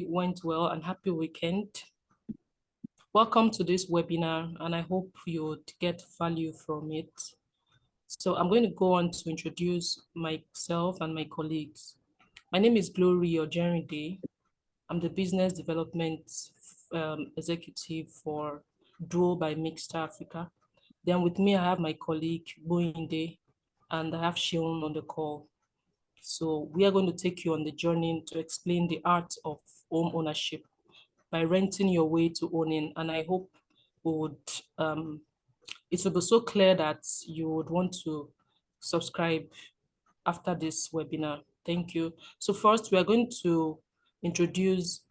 went well and happy weekend. Welcome to this webinar, and I hope you would get value from it. So I'm going to go on to introduce myself and my colleagues. My name is Glory Ojerinde. I'm the Business Development Executive for Duo by Mixta Africa. Then with me, I have my colleague Boinde, and I have Sheon on the call. So we are going to take you on the journey to explain the art of home ownership by renting your way to owning. And I hope it will be so clear that you would want to subscribe after this webinar. Thank you. So first, we are going to introduce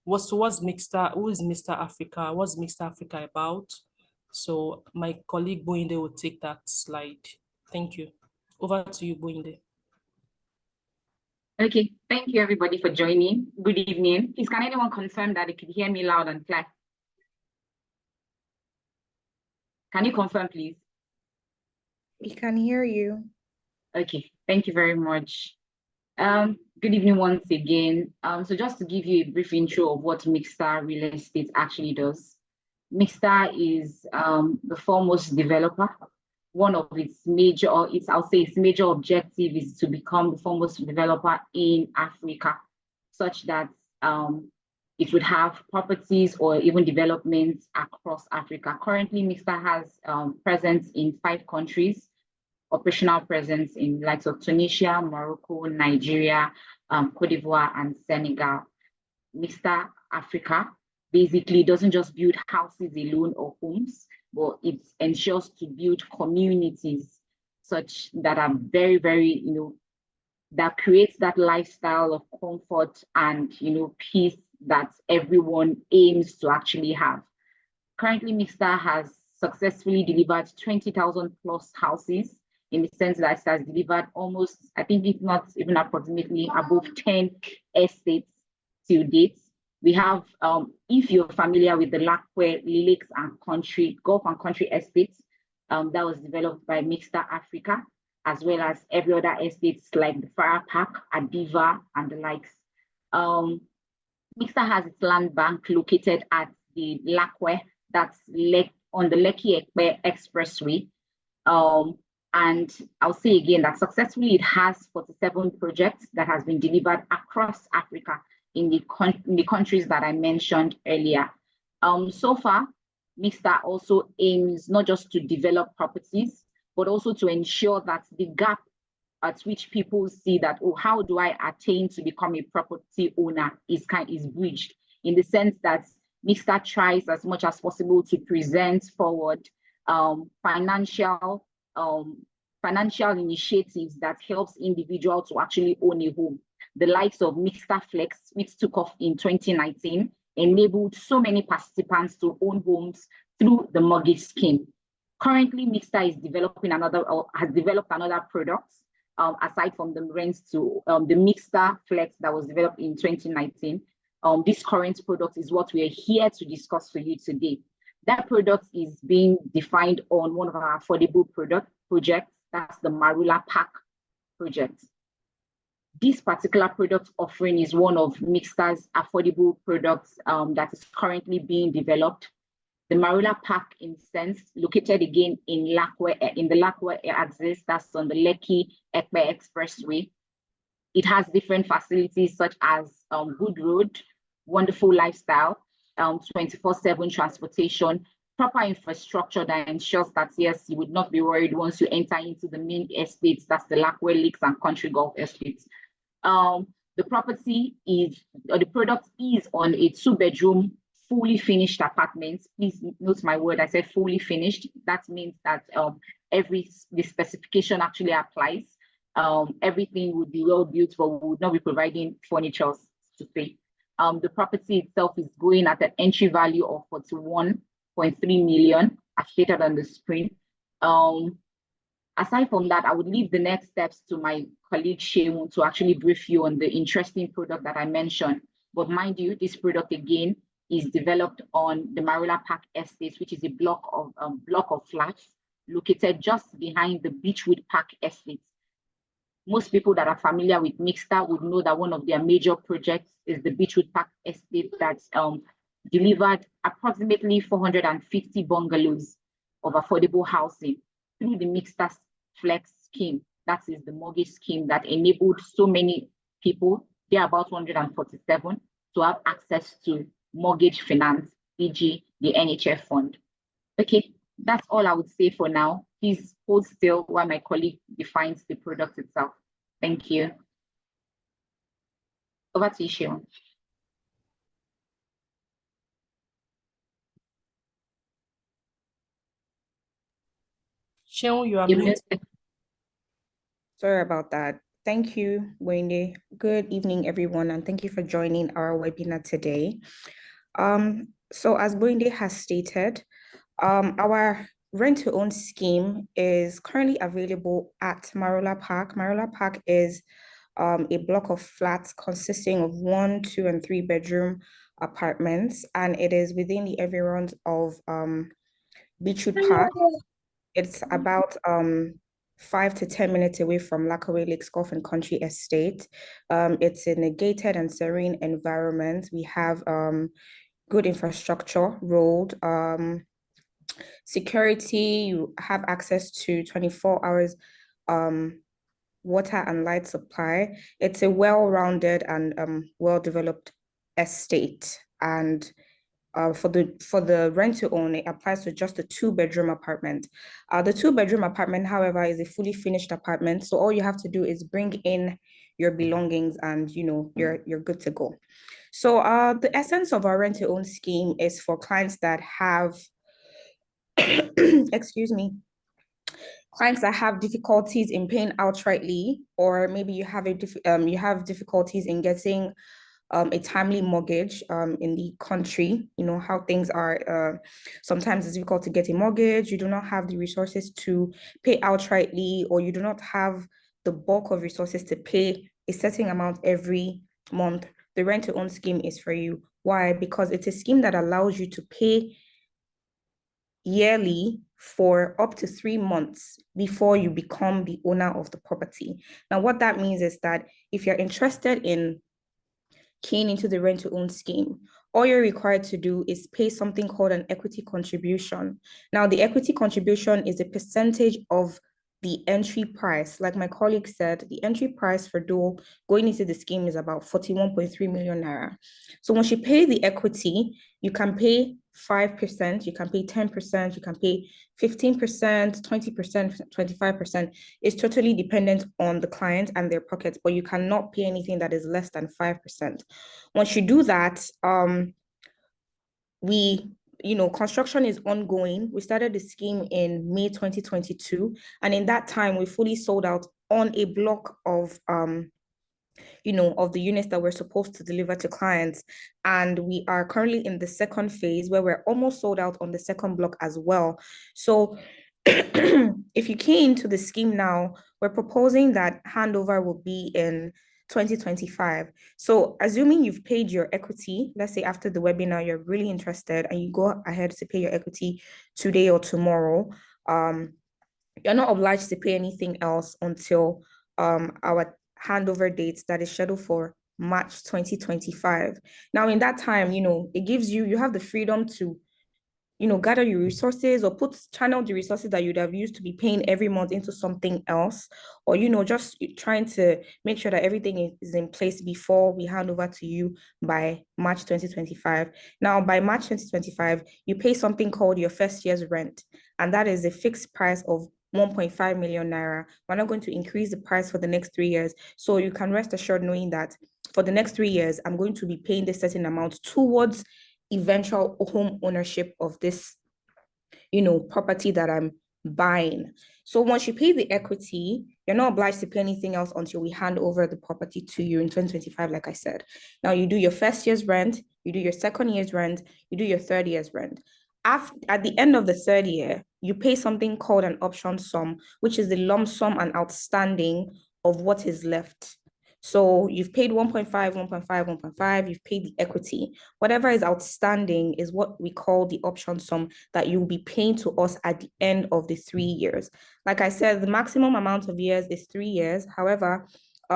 what's Mixta, who is Mr. Africa, what's Mixta Africa about? So my colleague Boinde will take that slide. Thank you. Over to you, Boinde. Okay, thank you everybody for joining. Good evening. Please, can anyone confirm that they can hear me loud and clear? Can you confirm, please? We can hear you. Okay, thank you very much. Good evening once again. So just to give you a brief intro of what Mixta Real Estate actually does. Mixta is the foremost developer. One of its major, I'll say its major objective is to become the foremost developer in Africa, such that it would have properties or even developments across Africa. Currently, Mixta has presence in 5 countries, operational presence in likes of Tunisia, Morocco, Nigeria, Cote d'Ivoire, and Senegal. Mixta Africa basically doesn't just build houses alone or homes, but it ensures to build communities such that are very, very, that creates that lifestyle of comfort and, peace that everyone aims to actually have. Currently, Mixta has successfully delivered 20,000 plus houses, in the sense that it has delivered almost, I think if not even approximately above 10 estates to date. We have, if you're familiar with the Lakwe Lakes and Country, Golf and Country Estates, that was developed by Mixta Africa, as well as every other estates like the Farah Park, Adiva, and the likes. Mixta has its land bank located at the Lakwe, that's on the Lekki-Ekpe Expressway. And I'll say again that successfully it has 47 projects that has been delivered across Africa in the countries that I mentioned earlier. So far, Mixta also aims not just to develop properties, but also to ensure that the gap at which people see that, oh, how do I attain to become a property owner is bridged, in the sense that Mixta tries as much as possible to present forward financial initiatives that helps individuals to actually own a home. The likes of Mixta Flex, which took off in 2019, enabled so many participants to own homes through the mortgage scheme. Currently, Mixta is developing has developed another product, aside from the rents to the Mixta Flex that was developed in 2019. This current product is what we are here to discuss for you today. That product is being defined on one of our affordable projects, that's the Marula Park project. This particular product offering is one of Mixta's affordable products that is currently being developed. The Marula Park, in sense, located again in the Lakwe axis, that's on the Lekki-Ekpe Expressway. It has different facilities such as good road, wonderful lifestyle, 24/7 transportation, proper infrastructure that ensures that, yes, you would not be worried once you enter into the main estates, that's the Lakwe Lakes and Country Golf Estates. The product is on a 2-bedroom, fully finished apartment. Please note my word, I said fully finished. That means that the specification actually applies. Everything would be well built, but we would not be providing furniture to pay. The property itself is going at an entry value of 41.3 million, as stated on the screen. Aside from that, I would leave the next steps to my colleague Shemun to actually brief you on the interesting product that I mentioned. But mind you, this product again is developed on the Marula Park Estate, which is a block of flats located just behind the Beechwood Park Estate. Most people that are familiar with Mixta would know that one of their major projects is the Beachwood Park Estate that's delivered approximately 450 bungalows of affordable housing through the Mixta Flex scheme. That is the mortgage scheme that enabled so many people, there are about 147, to have access to mortgage finance, e.g. the NHF fund. Okay, that's all I would say for now. Please hold still while my colleague defines the product itself. Thank you. Over to you, Sharon. Sharon, you are muted. Sorry about that. Thank you, Wendy. Good evening, everyone, and thank you for joining our webinar today. So as Wendy has stated, our rent-to-own scheme is currently available at Marola Park. Marola Park is a block of flats consisting of 1, 2, and 3 bedroom apartments, and it is within the environs of Beachwood Park. It's about 5 to 10 minutes away from Lakaway Lakes Golf and Country Estate. It's in a gated and serene environment. We have good infrastructure, road, security. You have access to 24 hours water and light supply. It's a well-rounded and well-developed estate. And for the rent to own, it applies to just a 2-bedroom apartment. The 2-bedroom apartment, however, is a fully finished apartment. So all you have to do is bring in your belongings and you're good to go. So the essence of our rent to own scheme is for clients that have excuse me, clients that have difficulties in paying outrightly, or maybe you have difficulties in getting a timely mortgage in the country. You know how things are. Sometimes it's difficult to get a mortgage. You do not have the resources to pay outrightly, or you do not have the bulk of resources to pay a certain amount every month. The rent-to-own scheme is for you. Why? Because it's a scheme that allows you to pay yearly for up to 3 months before you become the owner of the property. Now, what that means is that if you're interested in keying into the rent-to-own scheme, all you're required to do is pay something called an equity contribution. Now, the equity contribution is a percentage of the entry price. Like my colleague said, the entry price for Dole going into the scheme is about 41.3 million naira. So once you pay the equity, you can pay 5%, you can pay 10%, you can pay 15%, 20%, 25%. It's totally dependent on the client and their pockets, but you cannot pay anything that is less than 5%. Once you do that, construction is ongoing. We started the scheme in May 2022, and in that time, we fully sold out on a block of of the units that we're supposed to deliver to clients. And we are currently in the second phase where we're almost sold out on the second block as well. So if you key into the scheme now, we're proposing that handover will be in 2025. So assuming you've paid your equity, let's say after the webinar, you're really interested and you go ahead to pay your equity today or tomorrow, you're not obliged to pay anything else until our handover date that is scheduled for March 2025. Now, in that time, it gives you have the freedom to, gather your resources or channel the resources that you'd have used to be paying every month into something else, or, just trying to make sure that everything is in place before we hand over to you by March 2025. Now, by March 2025, you pay something called your first year's rent, and that is a fixed price of 1.5 million naira. We're not going to increase the price for the next 3 years. So you can rest assured knowing that for the next 3 years, I'm going to be paying this certain amount towards eventual home ownership of this, property that I'm buying. So once you pay the equity, you're not obliged to pay anything else until we hand over the property to you in 2025, like I said. Now you do your first year's rent, you do your second year's rent, you do your third year's rent. At the end of the third year, you pay something called an option sum, which is the lump sum and outstanding of what is left. So you've paid 1.5, 1.5, 1.5, you've paid the equity. Whatever is outstanding is what we call the option sum that you'll be paying to us at the end of the 3 years. Like I said, the maximum amount of years is 3 years. However,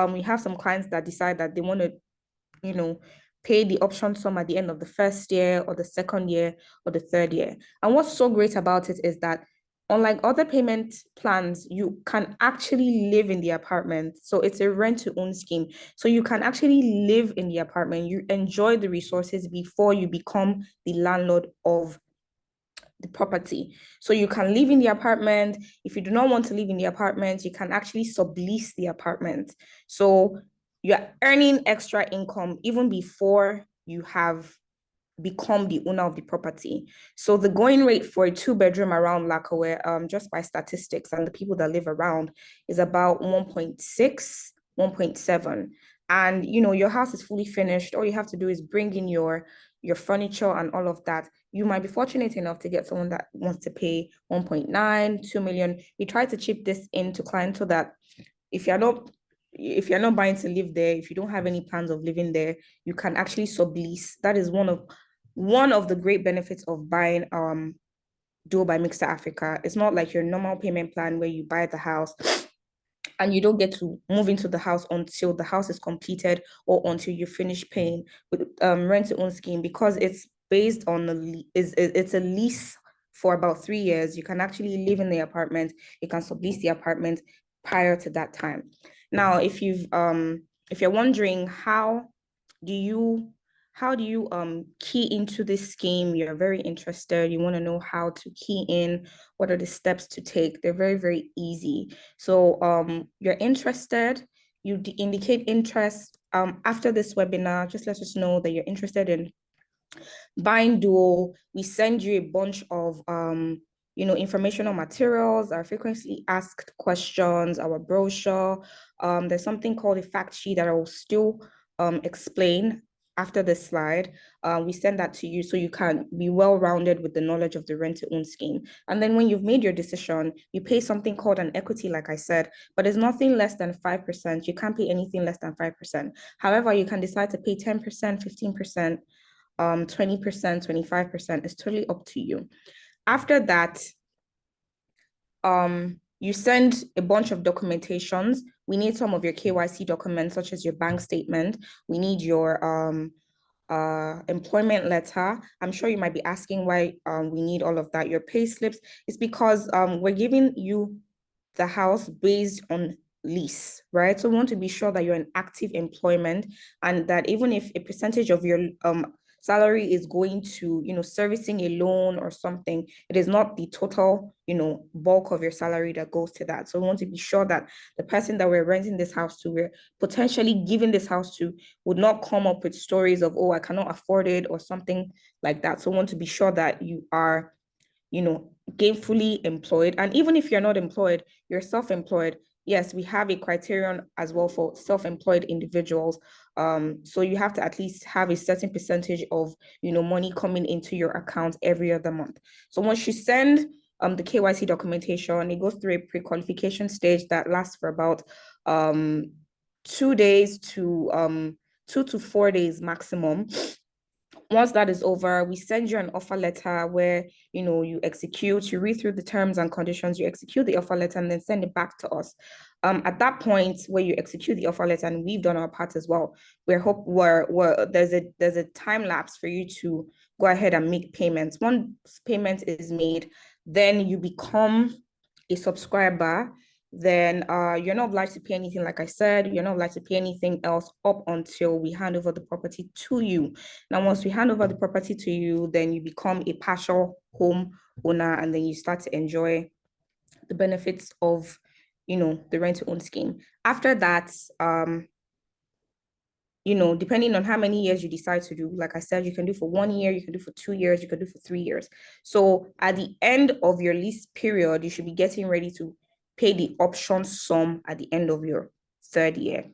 we have some clients that decide that they want to, pay the option sum at the end of the first year or the second year or the third year. And what's so great about it is that unlike other payment plans, you can actually live in the apartment. So it's a rent to own scheme. So you can actually live in the apartment. You enjoy the resources before you become the landlord of the property. So you can live in the apartment. If you do not want to live in the apartment, you can actually sublease the apartment. So you're earning extra income even before you have become the owner of the property. So the going rate for a 2-bedroom around Lakawe, just by statistics and the people that live around, is about 1.6, 1.7. And your house is fully finished. All you have to do is bring in your furniture and all of that. You might be fortunate enough to get someone that wants to pay 1.9, 2 million. We try to chip this into clients so that if you're not buying to live there, if you don't have any plans of living there, you can actually sublease. That is one of the great benefits of buying Duo by Mixta Africa. It's not like your normal payment plan where you buy the house and you don't get to move into the house until the house is completed or until you finish paying. With rent to own scheme, because it's based on it's a lease for about 3 years. You can actually live in the apartment. You can sublease the apartment prior to that time. Now, if you're wondering how do you key into this scheme, you're very interested, you want to know how to key in, what are the steps to take, they're very, very easy. So you're interested, you indicate interest. After this webinar, just let us know that you're interested in buying Duo. We send you a bunch of informational materials, our frequently asked questions, our brochure. There's something called a fact sheet that I will still explain after this slide. We send that to you so you can be well-rounded with the knowledge of the rent-to-own scheme. And then when you've made your decision, you pay something called an equity, like I said, but it's nothing less than 5%. You can't pay anything less than 5%. However, you can decide to pay 10%, 15%, 20%, 25%. It's totally up to you. After that, you send a bunch of documentations. We need some of your KYC documents, such as your bank statement. We need your employment letter. I'm sure you might be asking why we need all of that. Your pay slips. It's because we're giving you the house based on lease, right? So we want to be sure that you're in active employment and that even if a percentage of your salary is going to, servicing a loan or something, it is not the total, bulk of your salary that goes to that. So we want to be sure that the person that we're renting this house to, we're potentially giving this house to, would not come up with stories of, oh, I cannot afford it or something like that. So we want to be sure that you are, gainfully employed. And even if you're not employed, you're self-employed. Yes, we have a criterion as well for self-employed individuals. So you have to at least have a certain percentage of, money coming into your account every other month. So once you send the KYC documentation, it goes through a pre-qualification stage that lasts for about 2 days to 2 to 4 days maximum. Once that is over, we send you an offer letter where, you execute, you read through the terms and conditions, you execute the offer letter and then send it back to us. At that point where you execute the offer letter, and we've done our part as well, there's a time lapse for you to go ahead and make payments. Once payment is made, then you become a subscriber. Then you're not obliged to pay anything. Like I said, you're not obliged to pay anything else up until we hand over the property to you. Now, once we hand over the property to you, then you become a partial home owner, and then you start to enjoy the benefits of, the rent-to-own scheme. After that, depending on how many years you decide to do, like I said, you can do for 1 year, you can do for 2 years, you can do for 3 years. So at the end of your lease period, you should be getting ready to pay the option sum at the end of your 3rd year.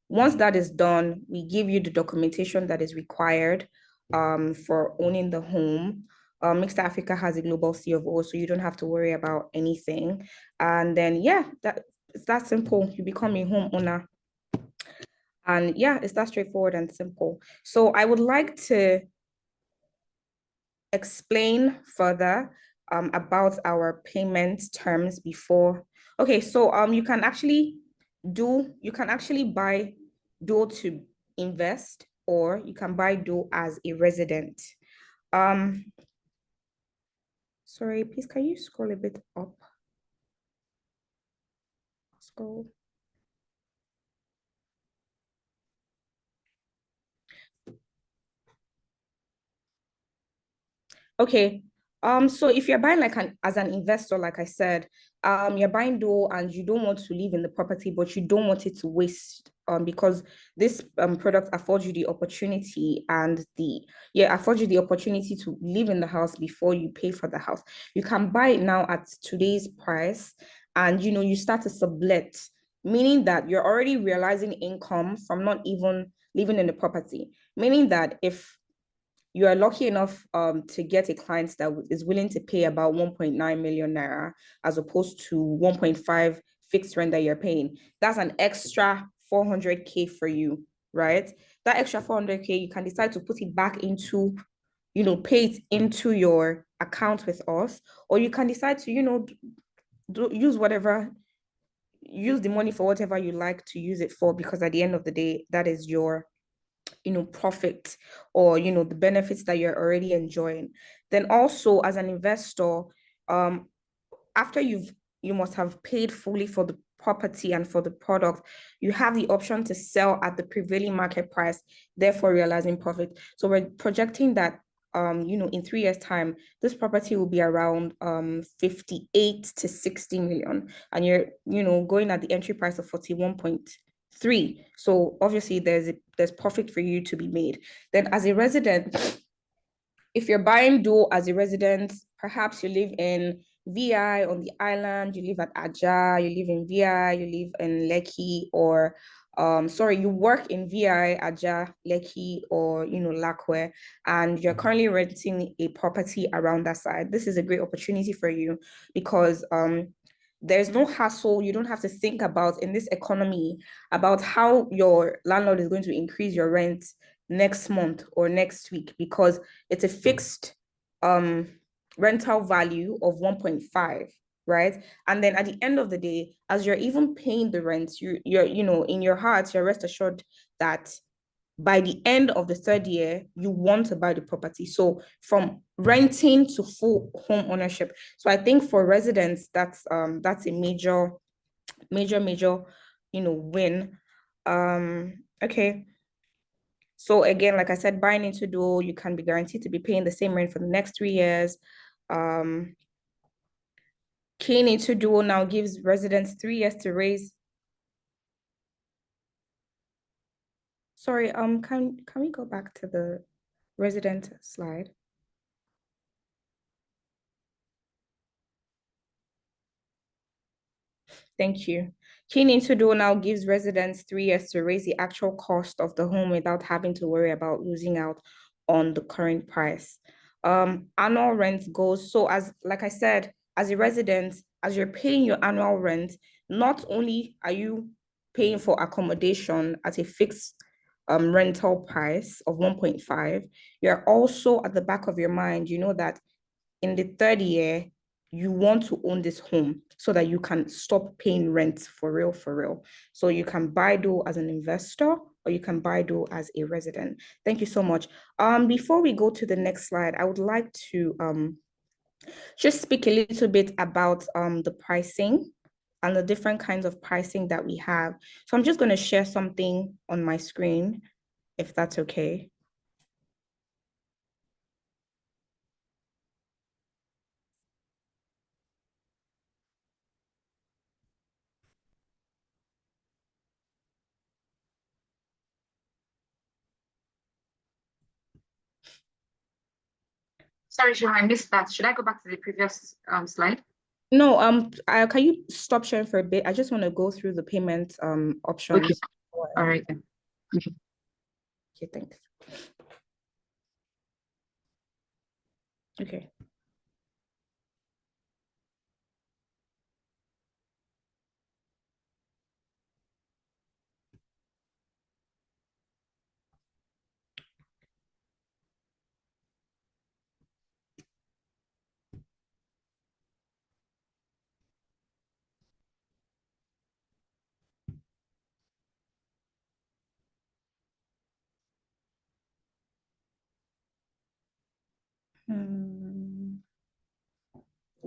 Once that is done, we give you the documentation that is required for owning the home. Mixta Africa has a global CFO, so you don't have to worry about anything. And then, yeah, it's that simple. You become a homeowner. And yeah, it's that straightforward and simple. So I would like to explain further about our payment terms before. Okay, so you can actually buy Duo to invest, or you can buy Duo as a resident. Sorry, please, can you scroll a bit up? Scroll. Okay. So if you're buying like as an investor, like I said, you're buying Duo and you don't want to live in the property, but you don't want it to waste because this product affords you the opportunity affords you the opportunity to live in the house before you pay for the house. You can buy it now at today's price, and you start to sublet, meaning that you're already realizing income from not even living in the property. Meaning that if you are lucky enough to get a client that is willing to pay about 1.9 million naira as opposed to 1.5 fixed rent that you're paying, that's an extra 400K for you, right? That extra 400K, you can decide to put it back into, pay it into your account with us, or you can decide to, use the money for whatever you like to use it for, because at the end of the day, that is your profit, or the benefits that you're already enjoying. Then also, as an investor, after you must have paid fully for the property and for the product, you have the option to sell at the prevailing market price, therefore realizing profit. So we're projecting that in 3 years time, this property will be around 58 to 60 million, and you're going at the entry price of 41.3. So obviously there's profit for you to be made. Then as a resident, if you're buying Duo as a resident, perhaps you live in VI on the island, you live at Aja, you live in VI, you live in Lekki, or you work in VI, Aja, Lekki, or Lakwe, and you're currently renting a property around that side. This is a great opportunity for you, because there's no hassle. You don't have to think about, in this economy, about how your landlord is going to increase your rent next month or next week, because it's a fixed rental value of 1.5, right? And then at the end of the day, as you're even paying the rent, you're in your heart, you're rest assured that by the end of the third year, you want to buy the property. So from renting to full home ownership. So I think for residents, that's a major win. Okay. So again, like I said, buying into Duo, you can be guaranteed to be paying the same rent for the next 3 years. Keying into Duo now gives residents 3 years to raise. Sorry, can we go back to the resident slide? Thank you. Keying into Duo now gives residents 3 years to raise the actual cost of the home without having to worry about losing out on the current price. Annual rent goes, so like I said, as a resident, as you're paying your annual rent, not only are you paying for accommodation at a fixed rental price of 1.5, you're also at the back of your mind, that in the third year, you want to own this home so that you can stop paying rent for real. So you can buy Duo as an investor, or you can buy Duo as a resident. Thank you so much. Before we go to the next slide, I would like to just speak a little bit about the pricing and the different kinds of pricing that we have. So I'm just going to share something on my screen, if that's okay. Sorry, Sean, I missed that. Should I go back to the previous slide? No, can you stop sharing for a bit? I just want to go through the payment options. Okay. All right then. Okay. Okay, thanks. Okay.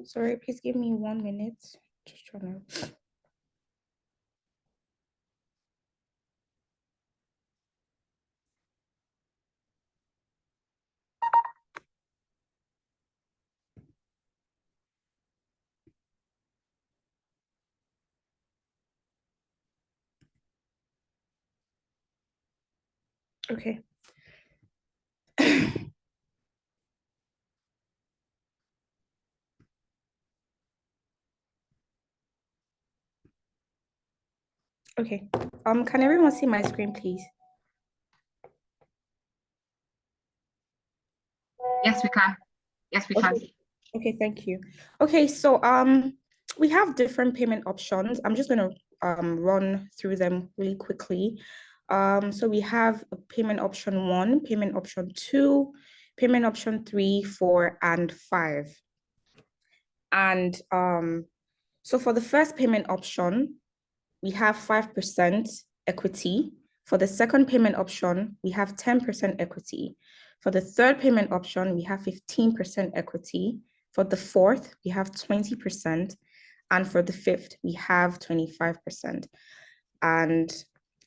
Sorry, please give me 1 minute. Just trying to. Okay. Okay. Can everyone see my screen, please? Yes, we can. Yes, we can. Okay, thank you. Okay, so we have different payment options. I'm just gonna run through them really quickly. So we have a payment option 1, payment option 2, payment option 3, 4, and 5. And so for the first payment option, we have 5% equity. For the second payment option, we have 10% equity. For the third payment option, we have 15% equity. For the fourth, we have 20%. And for the fifth, we have 25%. And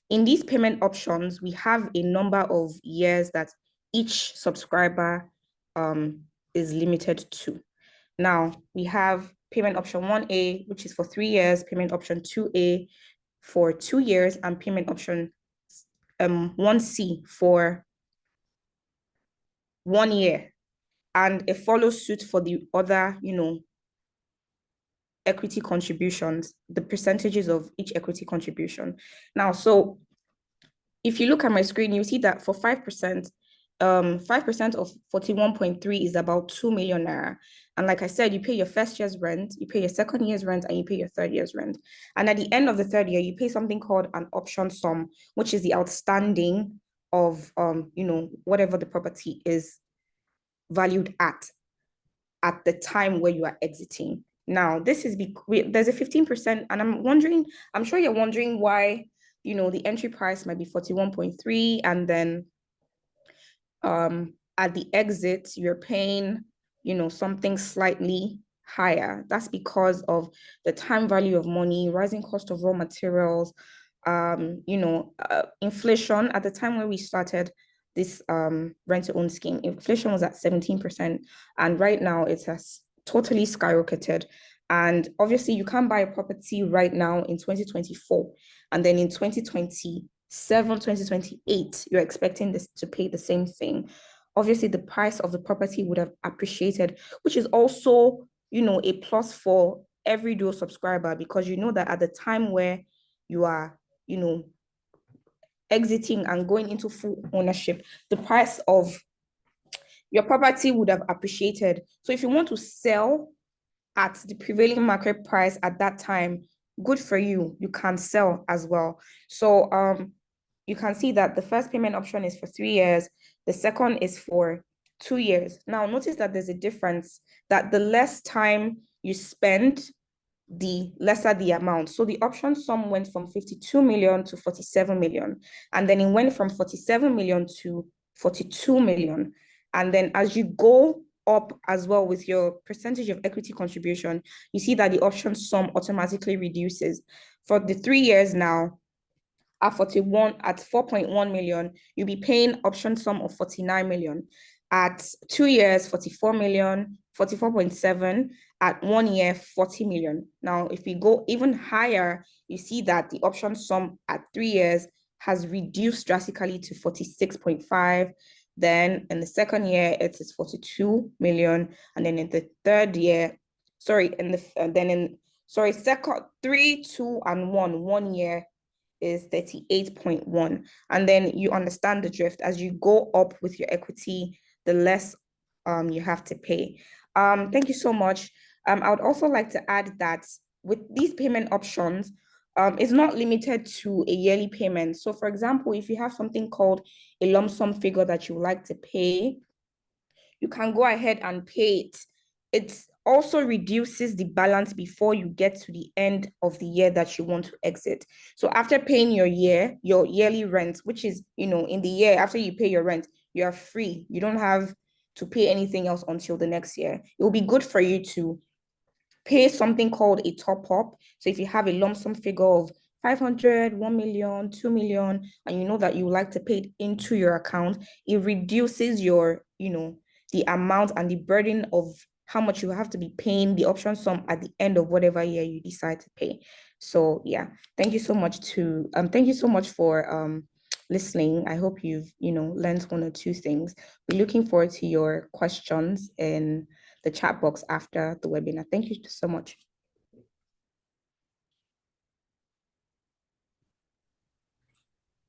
in these payment options, we have a number of years that each subscriber is limited to. Now, we have payment option 1A, which is for 3 years, payment option 2A for 2 years, and payment option 1C for 1 year. And it follows suit for the other, equity contributions, the percentages of each equity contribution. Now, so if you look at my screen, you see that for 5%, 5% of 41.3 is about 2 million naira. And like I said, you pay your first year's rent, you pay your second year's rent, and you pay your third year's rent. And at the end of the third year, you pay something called an option sum, which is the outstanding of whatever the property is valued at the time where you are exiting. Now, this is there's a 15%, and I'm sure you're wondering why, the entry price might be 41.3, and then at the exit, you're paying, something slightly higher. That's because of the time value of money, rising cost of raw materials, inflation. At the time when we started this rent-to-own scheme, inflation was at 17%, and right now it has totally skyrocketed. And obviously, you can't buy a property right now in 2024, and then in 2027, 2028, you're expecting this to pay the same thing. Obviously, the price of the property would have appreciated, which is also, a plus for every dual subscriber, because you know that at the time where you are, exiting and going into full ownership, the price of your property would have appreciated. So if you want to sell at the prevailing market price at that time, good for you, you can sell as well. So you can see that the first payment option is for 3 years, the second is for 2 years. Now notice that there's a difference, that the less time you spend, the lesser the amount. So the option sum went from 52 million to 47 million, and then it went from 47 million to 42 million. And then as you go up as well with your percentage of equity contribution, you see that the option sum automatically reduces. For the 3 years now, at 4.1 million, you'll be paying option sum of 49 million. At 2 years, 44 million, 44.7, at 1 year, 40 million. Now, if we go even higher, you see that the option sum at 3 years has reduced drastically to 46.5. Then in the second year, it is 42 million. And then in the third year, second, 3, 2, and 1 year is 38.1. And then you understand the drift. As you go up with your equity, the less you have to pay. Thank you so much. I would also like to add that with these payment options, it's not limited to a yearly payment. So for example, if you have something called a lump sum figure that you would like to pay, you can go ahead and pay it. It also reduces the balance before you get to the end of the year that you want to exit. So after paying your yearly rent, which is, in the year after you pay your rent, you are free. You don't have to pay anything else until the next year. It will be good for you to pay something called a top up. So if you have a lump sum figure of 500, 1 million, 2 million, and you know that you would like to pay it into your account, it reduces your, the amount and the burden of how much you have to be paying the option sum at the end of whatever year you decide to pay. So yeah, thank you so much for listening. I hope you've, learned one or two things. We're looking forward to your questions in the chat box after the webinar. Thank you so much.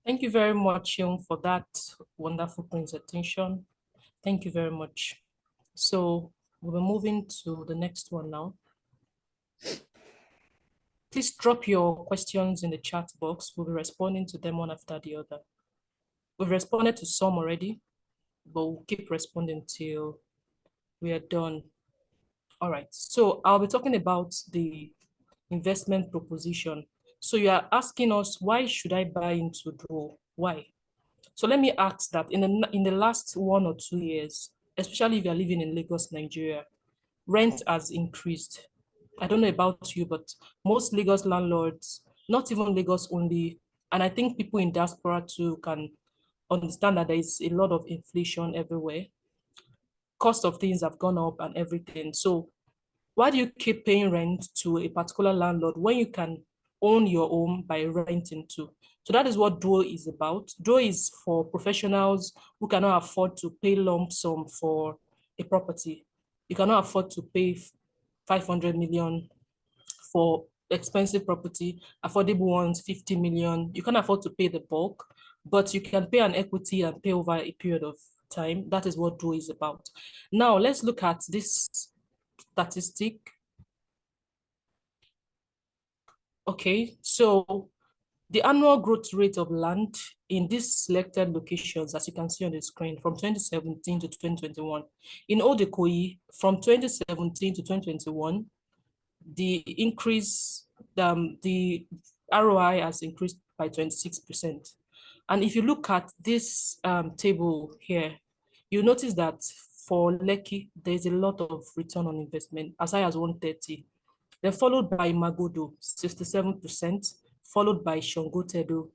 Thank you very much, Young, for that wonderful presentation. Thank you very much. So we're moving to the next one now. Please drop your questions in the chat box. We'll be responding to them one after the other. We've responded to some already, but we'll keep responding till we are done. All right, so I'll be talking about the investment proposition. So you are asking us, why should I buy into Duo? Why? So let me ask that in the last 1 or 2 years, especially if you're living in Lagos, Nigeria, rent has increased. I don't know about you, but most Lagos landlords, not even Lagos only, and I think people in diaspora too can understand that there is a lot of inflation everywhere. Cost of things have gone up and everything. So why do you keep paying rent to a particular landlord when you can own your home by renting to? So that is what Duo is about. Duo is for professionals who cannot afford to pay lump sum for a property. You cannot afford to pay 500 million for expensive property, affordable ones, 50 million. You can't afford to pay the bulk, but you can pay an equity and pay over a period of time. That is what Duo is about. Now, let's look at this statistic. Okay, so the annual growth rate of land in these selected locations, as you can see on the screen, from 2017 to 2021. In Odekoyi, from 2017 to 2021, the increase, the ROI has increased by 26%. And if you look at this table here, you notice that for Lekki, there's a lot of return on investment, as high as 130. Then followed by Magodo, 67%, followed by Shongotedo,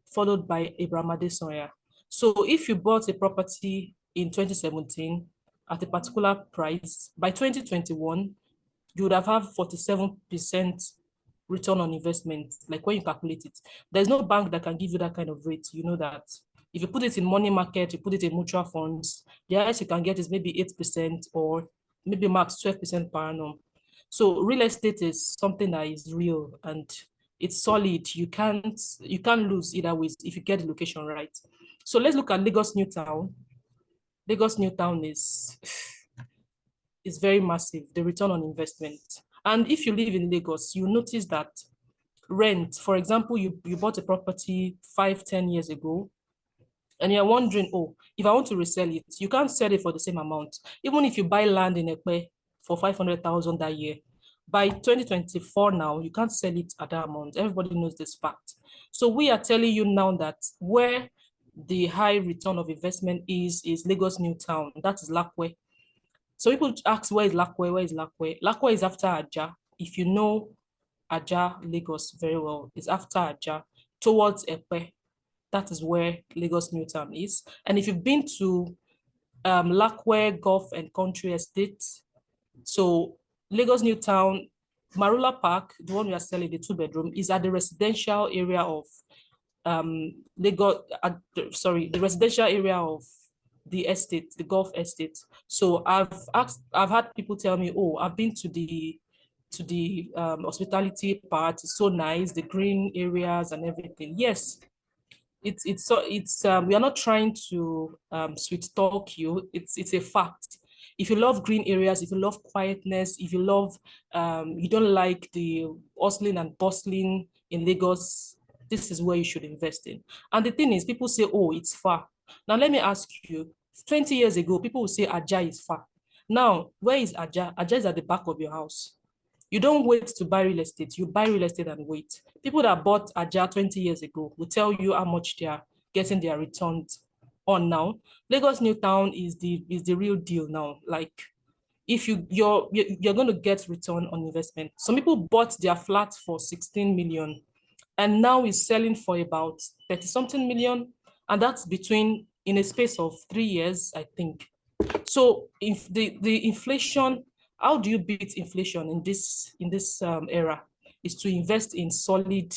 followed by Abraham Adesanya. So if you bought a property in 2017 at a particular price, by 2021, you would have 47% return on investment, like when you calculate it. There's no bank that can give you that kind of rate. You know that. If you put it in money market, you put it in mutual funds, the highest you can get is maybe 8% or maybe max 12% per annum. So real estate is something that is real and it's solid. You can't lose either ways if you get the location right. So let's look at Lagos New Town. Lagos New Town is very massive, the return on investment. And if you live in Lagos, you notice that rent, for example, you bought a property 5-10 years ago, and you're wondering, oh, if I want to resell it, you can't sell it for the same amount. Even if you buy land in Ekpe for 500,000 that year, by 2024 now, you can't sell it at that amount. Everybody knows this fact. So we are telling you now that where the high return of investment is Lagos New Town. That is Lakwe. So people ask, where is Lakwe? Where is Lakwe? Lakwe is after Aja. If you know Aja, Lagos very well, it's after Aja, towards Epe. That is where Lagos New Town is. And if you've been to Lakwe Golf and Country Estate, so Lagos New Town, Marula Park, the one we are selling, the 2-bedroom, is at the residential area of the residential area of the estate, the golf estate. So I've had people tell me, oh, I've been to the hospitality part. It's so nice, the green areas and everything. Yes, we are not trying to sweet talk you. It's a fact. If you love green areas, if you love quietness, if you love you don't like the hustling and bustling in Lagos, this is where you should invest in. And the thing is, people say, oh, it's far. Now let me ask you, 20 years ago, people would say Aja is far. Now, where is Aja? Aja is at the back of your house. You don't wait to buy real estate. You buy real estate and wait. People that bought Aja 20 years ago will tell you how much they are getting their returns on now. Lagos New Town is the real deal now. Like, if you're going to get return on investment. Some people bought their flat for 16 million and now is selling for about 30 something million, and that's between in a space of 3 years, I think. So if the inflation, how do you beat inflation in this era, is to invest in solid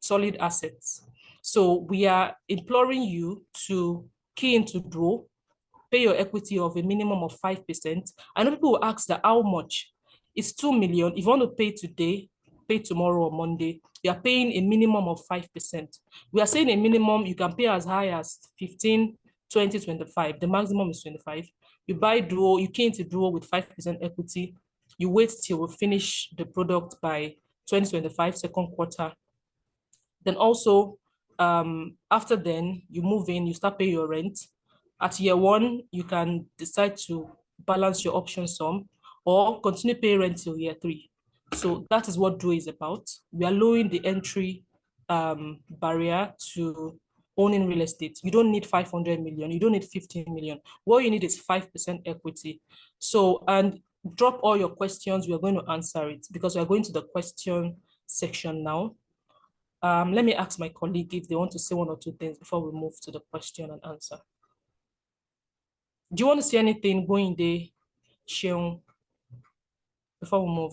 solid assets. So we are imploring you to key into Duo, pay your equity of a minimum of 5%. I know people will ask that how much? It's 2 million. If you want to pay today, pay tomorrow or Monday, you are paying a minimum of 5%. We are saying a minimum, you can pay as high as 15, 20, 25. The maximum is 25. You buy Duo, you key into Duo with 5% equity. You wait till we finish the product by 2025, second quarter. Then also, after then, you move in, you start paying your rent. At year one, you can decide to balance your option sum or continue paying rent till year 3. So that is what Duo is about. We are lowering the entry barrier to owning real estate. You don't need 500 million. You don't need 15 million. What you need is 5% equity. So, and drop all your questions. We are going to answer it because we are going to the question section now. Let me ask my colleague if they want to say 1 or 2 things before we move to the question and answer. Do you want to say anything going there, Sheung, before we move?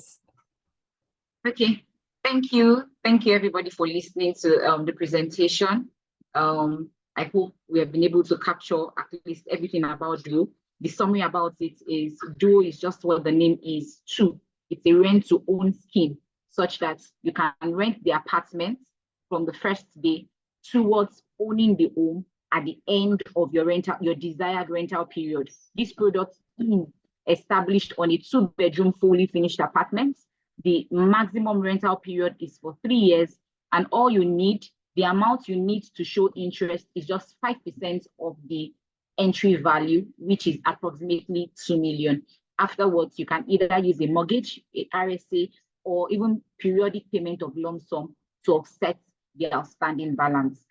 Okay, thank you. Thank you everybody for listening to the presentation. I hope we have been able to capture at least everything about Duo. The summary about it is Duo is just what the name is, true. It's a rent to own scheme such that you can rent the apartment from the first day towards owning the home at the end of your desired rental period. This product is established on a 2-bedroom fully finished apartment. The maximum rental period is for 3 years, and all you need, the amount you need to show interest is just 5% of the entry value, which is approximately 2 million. Afterwards, you can either use a mortgage, a RSA, or even periodic payment of lump sum to offset the outstanding balance.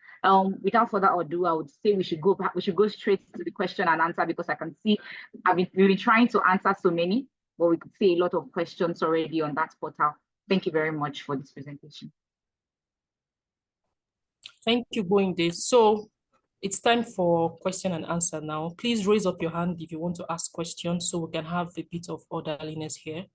Without further ado, I would say we should go straight to the question and answer, because I can see we've been trying to answer so many, but we could see a lot of questions already on that portal. Thank you very much for this presentation. Thank you, Boyinde. So it's time for question and answer now. Please raise up your hand if you want to ask questions so we can have a bit of orderliness here.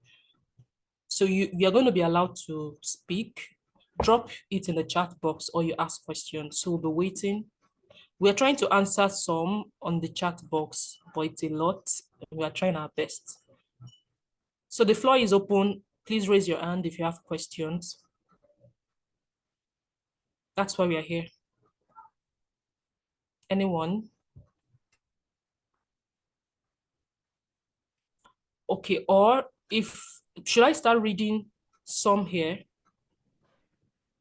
So you are going to be allowed to speak. Drop it in the chat box or you ask questions. So we'll be waiting. We're trying to answer some on the chat box, but it's a lot. We are trying our best. So the floor is open. Please raise your hand if you have questions. That's why we are here. Anyone? Okay, or should I start reading some here?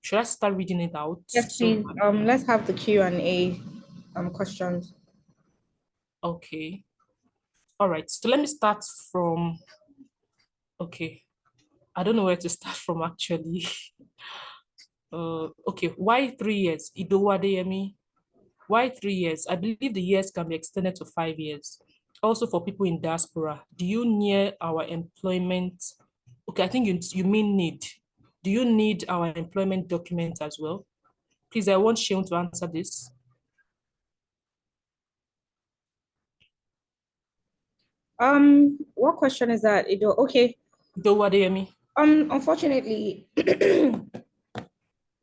Should I start reading it out? Yes, please. Let's have the Q&A questions. Okay. All right. So let me start from. Okay. I don't know where to start from actually. Okay. Why 3 years? Idowu Adeyemi. Why 3 years? I believe the years can be extended to 5 years. Also for people in diaspora, do you need our employment? Okay, I think you mean need. Do you need our employment document as well? Please, I want Sheung to answer this. What question is that, Ido? Okay. Idowu Adeyemi. Unfortunately,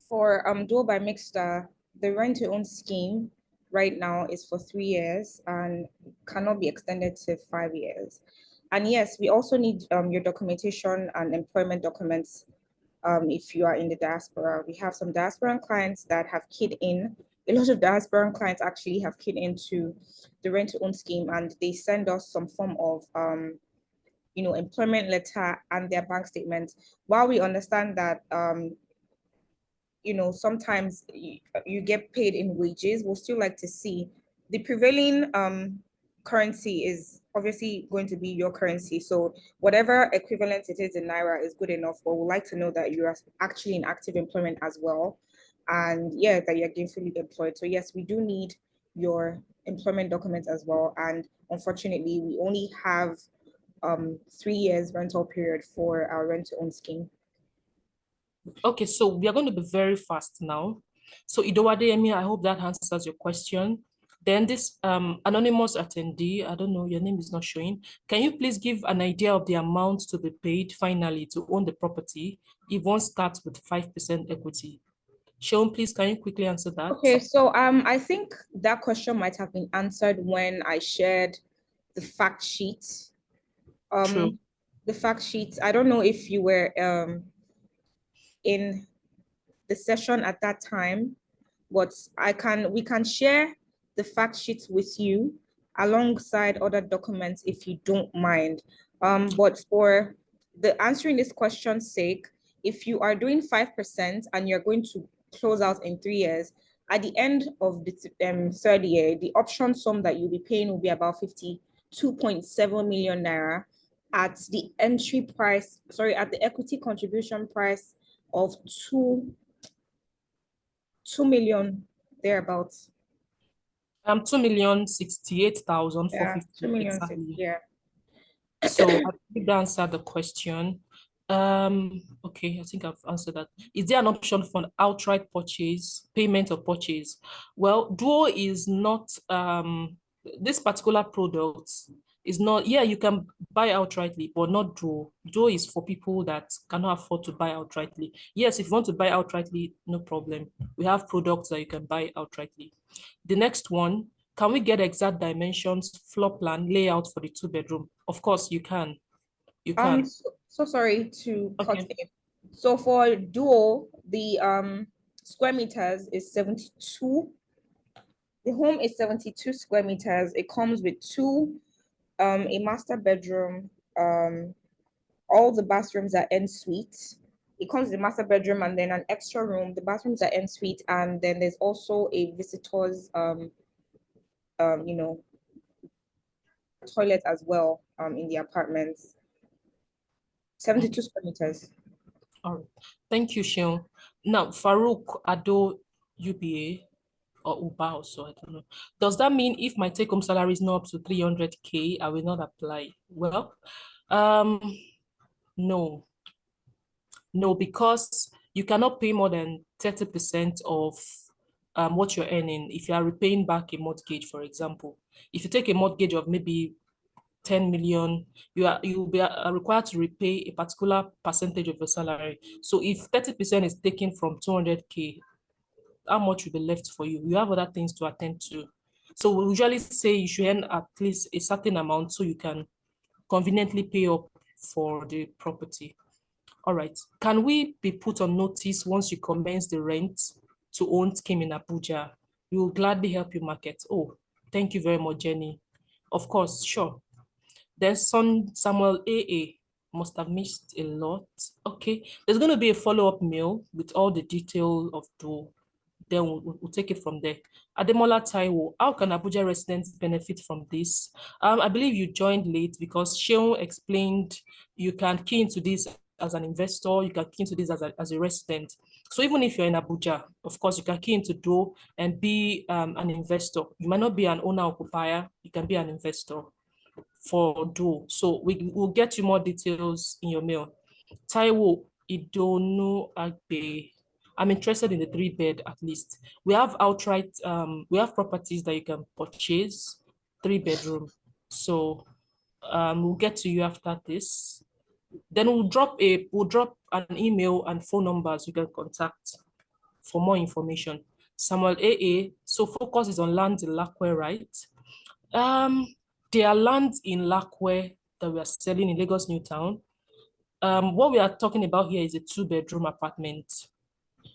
for Duo by Mixstar, the rent to own scheme right now is for 3 years and cannot be extended to 5 years. And yes, we also need your documentation and employment documents if you are in the diaspora. We have some diasporan clients that have keyed in. A lot of diasporan clients actually have keyed into the rent to own scheme, and they send us some form of employment letter and their bank statements. While we understand that sometimes you get paid in wages, we'll still like to see the prevailing currency is obviously going to be your currency. So whatever equivalent it is in Naira is good enough, but we'd like to know that you are actually in active employment as well. and yeah, that you're gainfully employed. So yes, we do need your employment documents as well. And unfortunately, we only have 3 years rental period for our rent to own scheme. Okay, so we are going to be very fast now. So Idowade, I hope that answers your question. Then this anonymous attendee, I don't know, your name is not showing. Can you please give an idea of the amount to be paid finally to own the property if one starts with 5% equity? Sean, please, can you quickly answer that? Okay, so I think that question might have been answered when I shared the fact sheet. True. The fact sheet, I don't know if you were in the session at that time, but we can share the fact sheet with you alongside other documents if you don't mind. But for the answering this question's sake, if you are doing 5% and you're going to close out in 3 years, at the end of the third year, the option sum that you'll be paying will be about 52.7 million naira at the entry price, sorry, at the equity contribution price of 2 million thereabouts. 2,068,450. Yeah, 2 million. Exactly. Yeah. So I think that answered the question. Okay, I think I've answered that. Is there an option for an outright purchase, payment or purchase? Well, Duo is not this particular product is not, yeah, you can buy outrightly, but not Duo. Duo is for people that cannot afford to buy outrightly. Yes, if you want to buy outrightly, no problem. We have products that you can buy outrightly. The next one, can we get exact dimensions, floor plan, layout for the 2-bedroom? Of course, you can. You can. So sorry to cut Okay. in. So for Duo, the square meters is 72. The home is 72 square meters. It comes with a master bedroom, all the bathrooms are en suite. It comes with a master bedroom and then an extra room. The bathrooms are en suite, and then there's also a visitor's you know, toilet as well in the apartments. 72 square meters. All right. Thank you, Sean. Now, Farouk Ado UBA or UBA also, I don't know. Does that mean if my take-home salary is not up to 300K, I will not apply? Well, no. No, because you cannot pay more than 30% of what you're earning if you are repaying back a mortgage, for example. If you take a mortgage of maybe 10 million, you'll be required to repay a particular percentage of your salary. So if 30% is taken from 200K, how much will be left for you? You have other things to attend to. So we usually say you should earn at least a certain amount so you can conveniently pay up for the property. All right. Can we be put on notice once you commence the rent to own scheme in Abuja? We will gladly help you market. Oh, thank you very much, Jenny. Of course, sure. Then Samuel AA must have missed a lot. Okay, there's going to be a follow-up mail with all the detail of Duo. Then we'll take it from there. Ademola Taiwo, how can Abuja residents benefit from this? I believe you joined late because Sheon explained you can key into this as an investor, you can key into this as a resident. So even if you're in Abuja, of course, you can key into Duo and be an investor. You might not be an owner occupier, you can be an investor for Duo. So we will get you more details in your mail. Taiwo Idonu Agbe, I'm interested in the 3-bed at least. We have outright, we have properties that you can purchase, 3-bedroom. So we'll get to you after this. Then we'll drop an email and phone numbers you can contact for more information. Samuel AA, so focus is on land in Lakwe, right? There are lands in Lakwe that we are selling in Lagos New Town. What we are talking about here is a 2-bedroom apartment.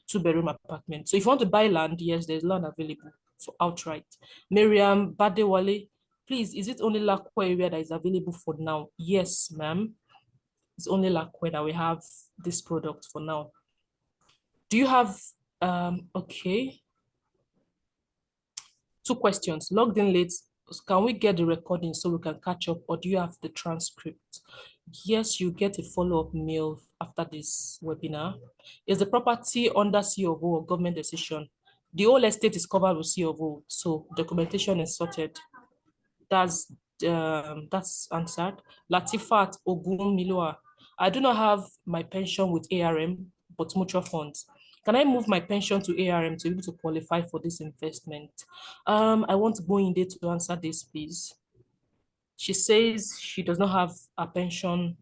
2-bedroom apartment. So if you want to buy land, yes, there's land available for outright. Miriam Badewale, please, is it only Lakwe area that is available for now? Yes, ma'am. It's only Lakwe that we have this product for now. Do you have, okay. 2 questions. Logged in late. can we get the recording so we can catch up, or do you have the transcript? Yes, you get a follow-up mail after this webinar. Is the property under C of O or government decision? The whole estate is covered with C of O, so documentation is sorted. That's answered. Latifat Ogunmiloa. I do not have my pension with ARM, but mutual funds. Can I move my pension to ARM to be able to qualify for this investment? I want to go in there to answer this, please. She says she does not have a pension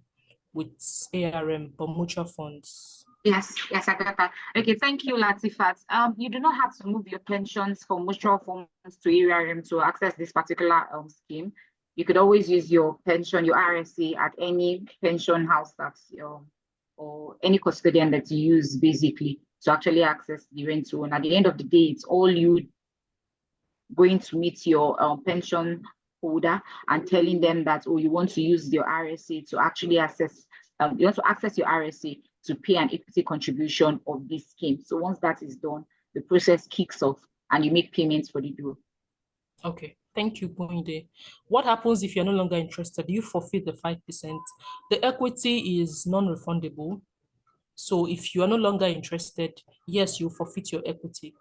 with ARM, but mutual funds. Yes, I got that. Okay, thank you, Latifat. You do not have to move your pensions from mutual funds to ARM to access this particular scheme. You could always use your pension, your RSA at any pension house that's your, or any custodian that you use basically to actually access the rental. And at the end of the day, it's all you going to meet your pension holder and telling them that, oh, you want to use your RSA to actually access, you want to access your RSA to pay an equity contribution of this scheme. So once that is done, the process kicks off and you make payments for the deal. Okay, thank you, Boinde. What happens if you're no longer interested? You forfeit the 5%. The equity is non-refundable. So if you are no longer interested, yes, you forfeit your equity.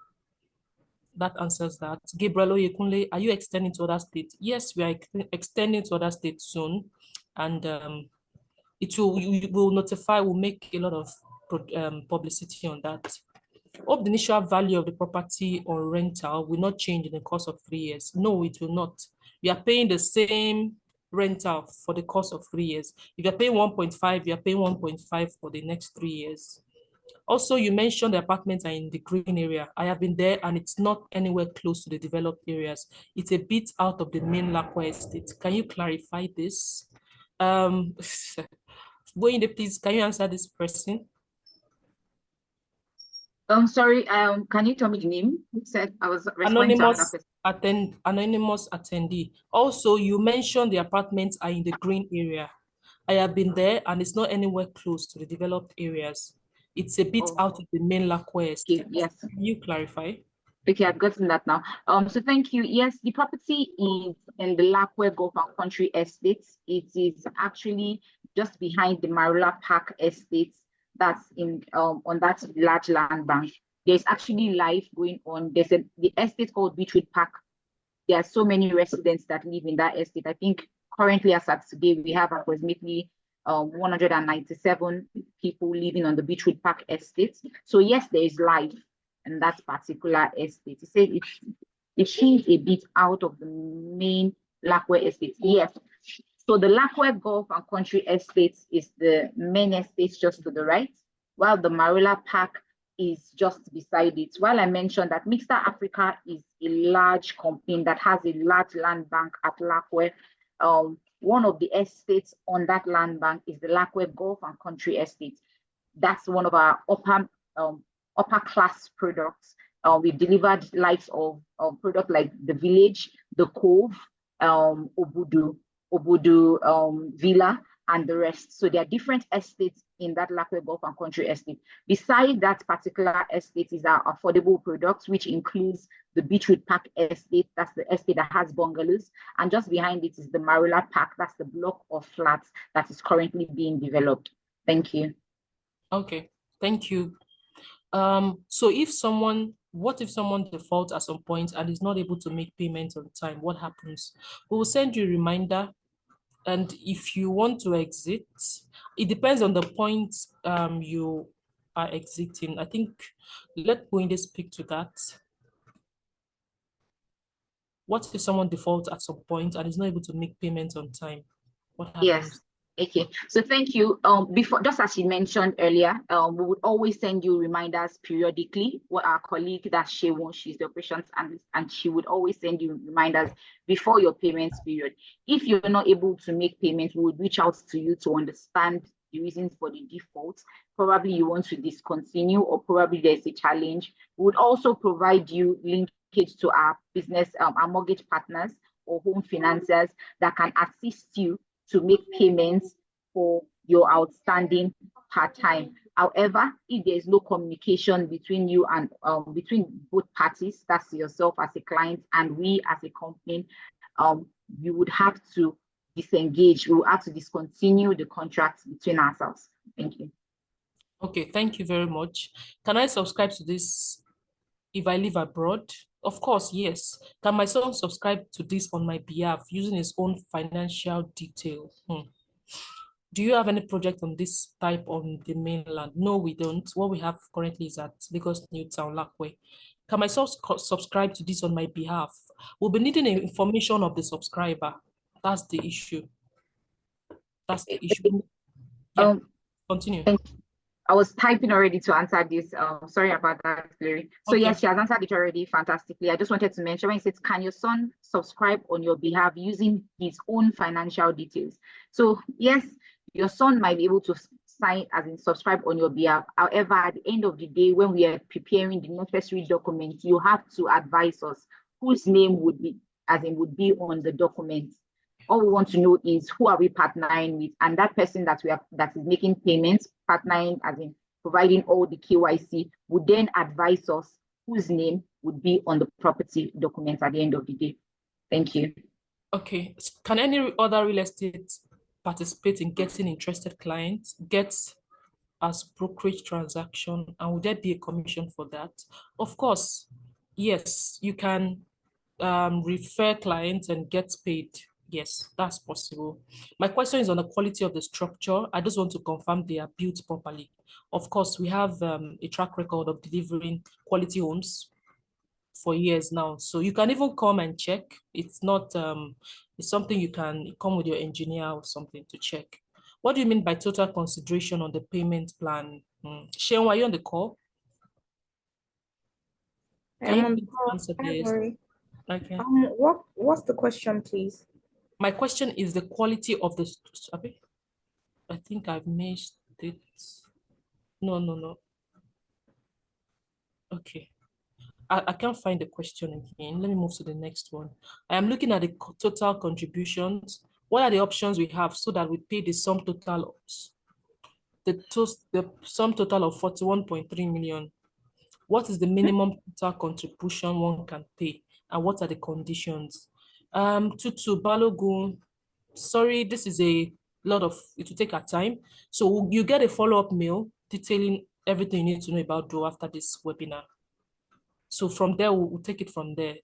That answers that. Gabriel Oyekunle, are you extending to other states? Yes, we are extending to other states soon. And we will notify, we'll make a lot of publicity on that. Hope the initial value of the property or rental will not change in the course of 3 years. No, it will not. We are paying the same rental for the course of 3 years. If you're paying 1.5, you're paying 1.5 for the next 3 years. Also, you mentioned the apartments are in the green area. I have been there and it's not anywhere close to the developed areas. It's a bit out of the main Lakwa estate. Can you clarify this? Boyinde, please, can you answer this person? Sorry, can you tell me the name? You said I was responding to another person. Anonymous attendee. Also, you mentioned the apartments are in the green area. I have been there and it's not anywhere close to the developed areas. It's a bit out of the main Lakwa estate. Okay, yes. Can you clarify? Okay, I've gotten that now. So thank you. Yes, the property is in the Lakwa Golf and Country Estate. It is actually just behind the Marula Park Estate. That's in on that large land bank. There's actually life going on. There's the estate called Beechwood Park. There are so many residents that live in that estate. I think currently, as of today, we have approximately 197 people living on the Beechwood Park estate. So yes, there is life in that particular estate. It says it seems a bit out of the main Lakwa estate. Yes. So the Lakwa Golf and Country Estate is the main estate just to the right, while the Marula Park is just beside it. While I mentioned that Mixta Africa is a large company that has a large land bank at Lakwa, one of the estates on that land bank is the Lakwa Golf and Country Estate. That's one of our upper class products. We've delivered likes of products like the Village, the Cove, Obudu Villa, and the rest. So there are different estates in that Lakwa Golf and Country Estate. Beside that particular estate is our affordable products, which includes the Beechwood Park Estate. That's the estate that has bungalows. And just behind it is the Marula Park. That's the block of flats that is currently being developed. Thank you. Okay, thank you. So what if someone defaults at some point and is not able to make payments on time? What happens? We will send you a reminder. And if you want to exit, it depends on the point you are exiting. I think let Boinde speak to that. What if someone defaults at some point and is not able to make payments on time? What happens? Yes. Okay, so thank you. Before, just as you mentioned earlier, we would always send you reminders periodically. What our colleague, that's Shewon, she's the operations analyst, and she would always send you reminders before your payments period. If you're not able to make payments, we would reach out to you to understand the reasons for the default. Probably you want to discontinue, or probably there's a challenge. We would also provide you linkage to our business, our mortgage partners or home financiers that can assist you to make payments for your outstanding part-time. However, if there is no communication between you and between both parties, that's yourself as a client and we as a company, we would have to disengage. We will have to discontinue the contract between ourselves. Thank you. Okay, thank you very much. Can I subscribe to this if I live abroad? Of course, yes. Can my son subscribe to this on my behalf using his own financial detail? Do you have any project on this type on the mainland? No, we don't. What we have currently is at Lagos Newtown, Lakwe. Can my son subscribe to this on my behalf? We'll be needing information of the subscriber. That's the issue. That's the issue. Yeah, continue. I was typing already to answer this. Sorry about that, Larry. So Okay. yes, she has answered it already fantastically. I just wanted to mention when it says, can your son subscribe on your behalf using his own financial details? So yes, your son might be able to sign as in subscribe on your behalf. However, at the end of the day, when we are preparing the necessary documents, you have to advise us whose name would be on the document. All we want to know is who are we partnering with, and that person that is making payments, partnering as in providing all the KYC, would then advise us whose name would be on the property documents at the end of the day. Thank you. Okay. Can any other real estate participate in getting interested clients, get as brokerage transaction, and would there be a commission for that? Of course, yes, you can refer clients and get paid. Yes, that's possible. My question is on the quality of the structure. I just want to confirm they are built properly. Of course, we have a track record of delivering quality homes for years now. So you can even come and check. It's not, it's something you can come with your engineer or something to check. What do you mean by total consideration on the payment plan? Sheon, are you on the call? I'm on the Please call. answer Hi, this? Lori. Okay. What's the question, please? My question is the quality of the, I think I've missed it. No. Okay. I can't find the question again. Let me move to the next one. I am looking at the total contributions. What are the options we have so that we pay the sum total, the sum total of 41.3 million? What is the minimum total contribution one can pay? And what are the conditions? Tutu Balogun, sorry, this is a lot of, it will take our time. So you get a follow-up mail detailing everything you need to know about DOE after this webinar. So from there, we'll take it from there.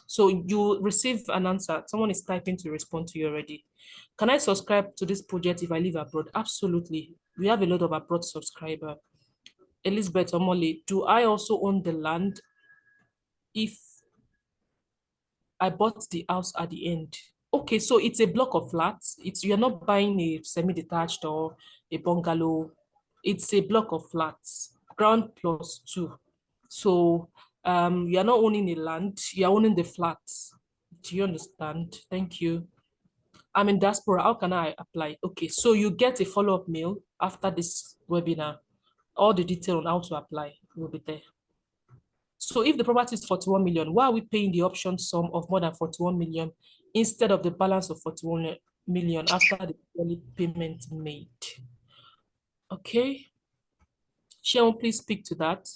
So you receive an answer. Someone is typing to respond to you already. Can I subscribe to this project if I live abroad? Absolutely. We have a lot of abroad subscribers. Elizabeth Omole, do I also own the land if I bought the house at the end? Okay, so it's a block of flats. You're not buying a semi-detached or a bungalow. It's a block of flats, ground plus 2. So you're not owning the land, you're owning the flats. Do you understand? Thank you. I'm in diaspora. How can I apply? Okay, so you get a follow-up mail after this webinar. All the detail on how to apply will be there. So if the property is 41 million, why are we paying the option sum of more than 41 million instead of the balance of 41 million after the early payment made? Okay. Sharon, please speak to that.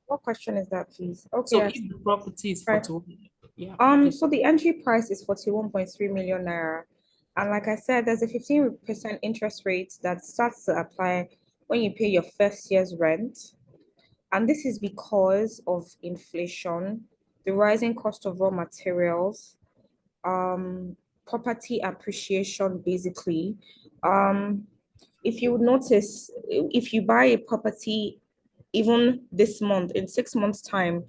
What question is that, please? Okay. So if the property is 41 million, yeah. So the entry price is 41.3 million naira. And like I said, there's a 15% interest rate that starts to apply when you pay your first year's rent. And this is because of inflation, the rising cost of raw materials, property appreciation, basically. If you notice, if you buy a property even this month, in 6 months' time,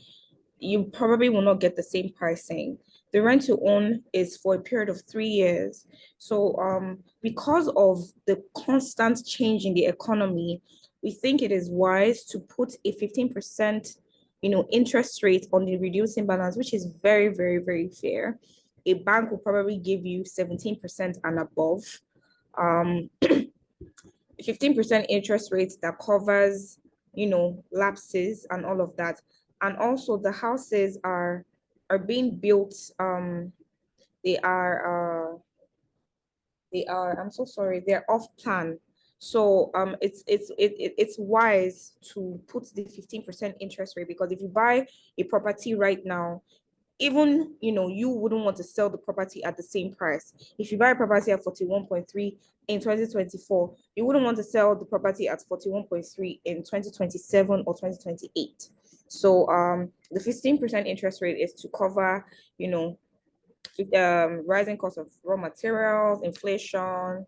you probably will not get the same pricing. The rent to own is for a period of 3 years. So because of the constant change in the economy, we think it is wise to put a 15% interest rate on the reducing balance, which is very, very, very fair. A bank will probably give you 17% and above. 15% interest rate that covers, lapses and all of that. And also the houses are being built, they are I'm so sorry, they're off plan. So it's wise to put the 15% interest rate, because if you buy a property right now, even, you wouldn't want to sell the property at the same price. If you buy a property at 41.3 in 2024, you wouldn't want to sell the property at 41.3 in 2027 or 2028. So the 15% interest rate is to cover, rising cost of raw materials, inflation,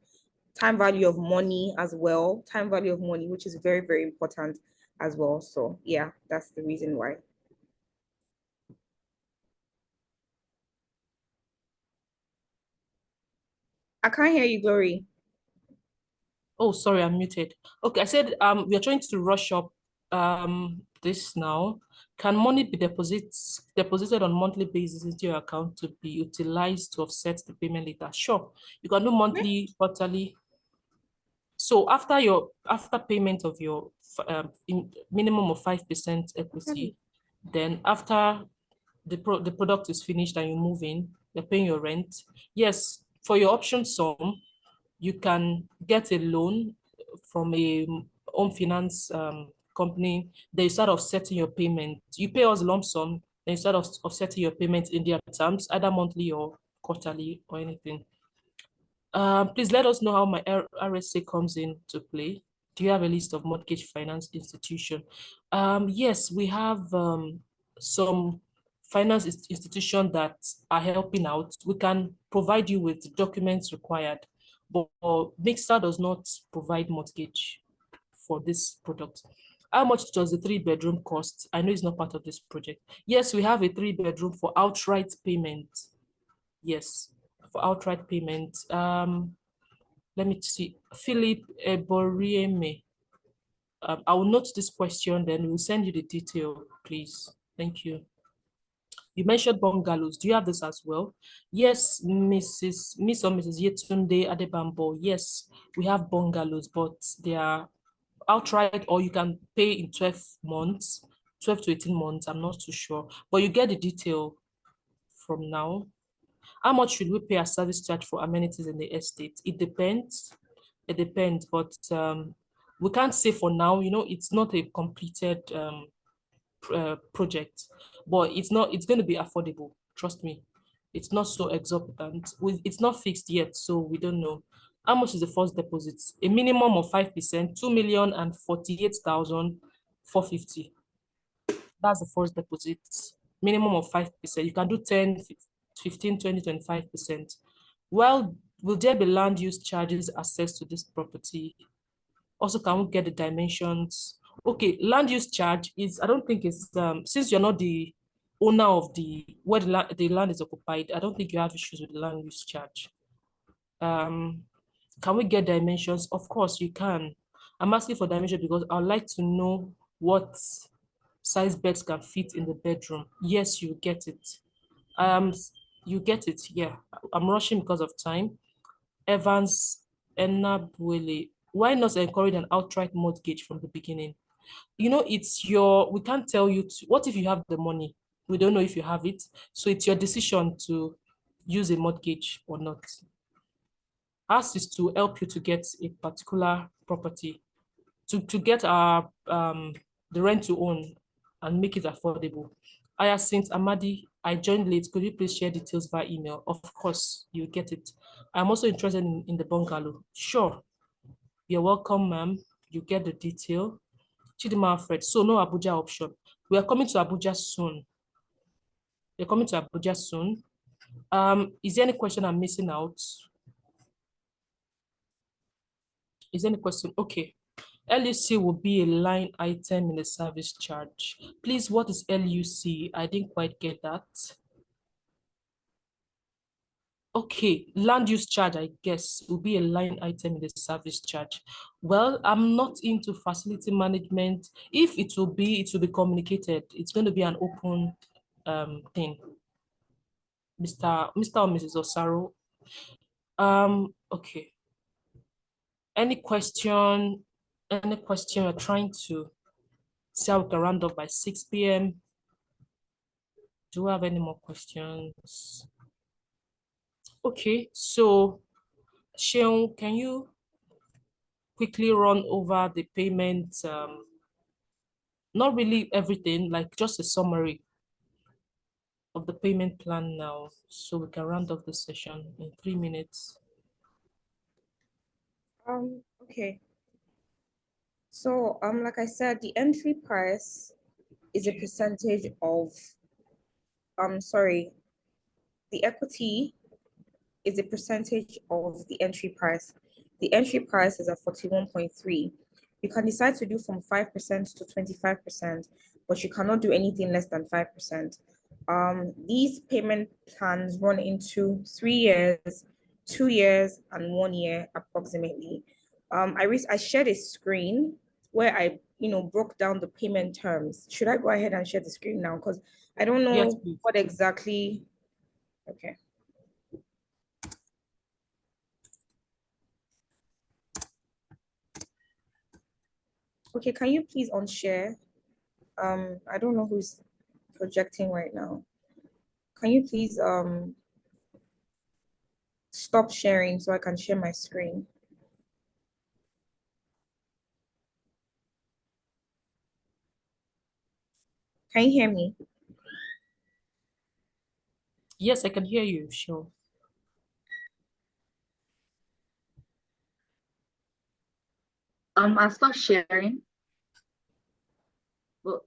time value of money as well, which is very, very important as well. So yeah, that's the reason why. I can't hear you, Glory. Oh, sorry, I'm muted. Okay, I said we are trying to rush up this now. Can money be deposited on monthly basis into your account to be utilized to offset the payment later? Sure, you can do monthly, quarterly. So after payment of your minimum of 5% equity, then after the product is finished and you move in, you're paying your rent. Yes, for your option sum, you can get a loan from a home finance company. Then you start offsetting your payment. You pay us lump sum, then you start offsetting your payment in their terms, either monthly or quarterly or anything. Please let us know how my RSA comes into play. Do you have a list of mortgage finance institution? Yes, we have some finance institutions that are helping out. We can provide you with documents required, but Mixta does not provide mortgage for this product. How much does the 3-bedroom cost? I know it's not part of this project. Yes, we have a 3-bedroom for outright payment. Yes, for outright payment. Let me see. Philip Eborieme. I will note this question, then we'll send you the detail, please. Thank you. You mentioned bungalows. Do you have this as well? Yes, Miss or Mrs. Yetunde Adebambo. Yes, we have bungalows, but they are outright, or you can pay in 12 months, 12 to 18 months. I'm not too sure, but you get the detail from now. How much should we pay a service charge for amenities in the estate? It depends. It depends, but we can't say for now. It's not a completed project, but it's going to be affordable. Trust me, it's not so exorbitant. It's not fixed yet, so we don't know. How much is the first deposit? A minimum of 5%, 2,048,450. That's the first deposit. Minimum of 5%. You can do 10, 15, 20, 25%. Well, will there be land use charges assessed to this property? Also, can we get the dimensions? Okay, land use charge is, I don't think it's, since you're not the owner of where the land is occupied, I don't think you have issues with the land use charge. Can we get dimensions? Of course, you can. I'm asking for dimension because I'd like to know what size beds can fit in the bedroom. Yes, you get it. You get it. Yeah, I'm rushing because of time. Evans Enabwele, why not encourage an outright mortgage from the beginning? It's we can't tell you what if you have the money? We don't know if you have it. So it's your decision to use a mortgage or not. Ours is to help you to get a particular property, to get the rent to own and make it affordable. Hyacinth Amadi, I joined late. Could you please share details via email? Of course, you get it. I'm also interested in the bungalow. Sure. You're welcome, ma'am. You get the detail. Chidima Alfred. So no Abuja option. We are coming to Abuja soon. We're coming to Abuja soon. Is there any question I'm missing out? Is there any question? Okay. LUC will be a line item in the service charge. Please, what is LUC? I didn't quite get that. Okay, land use charge, I guess, will be a line item in the service charge. Well, I'm not into facility management. If it will be communicated. It's going to be an open thing. Mr. or Mrs. Osaro. Okay. Any question? We're trying to see how we can round up by 6 p.m. Do we have any more questions? Okay, so Sheon, can you quickly run over the payment? Not really everything, like just a summary of the payment plan now, so we can round off the session in 3 minutes. Okay. So, like I said, the entry price is a percentage of, the equity is a percentage of the entry price. The entry price is at 41.3. You can decide to do from 5% to 25%, but you cannot do anything less than 5%. These payment plans run into 3 years, 2 years, and 1 year approximately. I shared a screen where I broke down the payment terms. Should I go ahead and share the screen now? Because I don't know Yes, please. what exactly. Okay. Okay, can you please unshare? I don't know who's projecting right now. Can you please stop sharing so I can share my screen? Can you hear me? Yes, I can hear you, sure. I'll stop sharing. Well,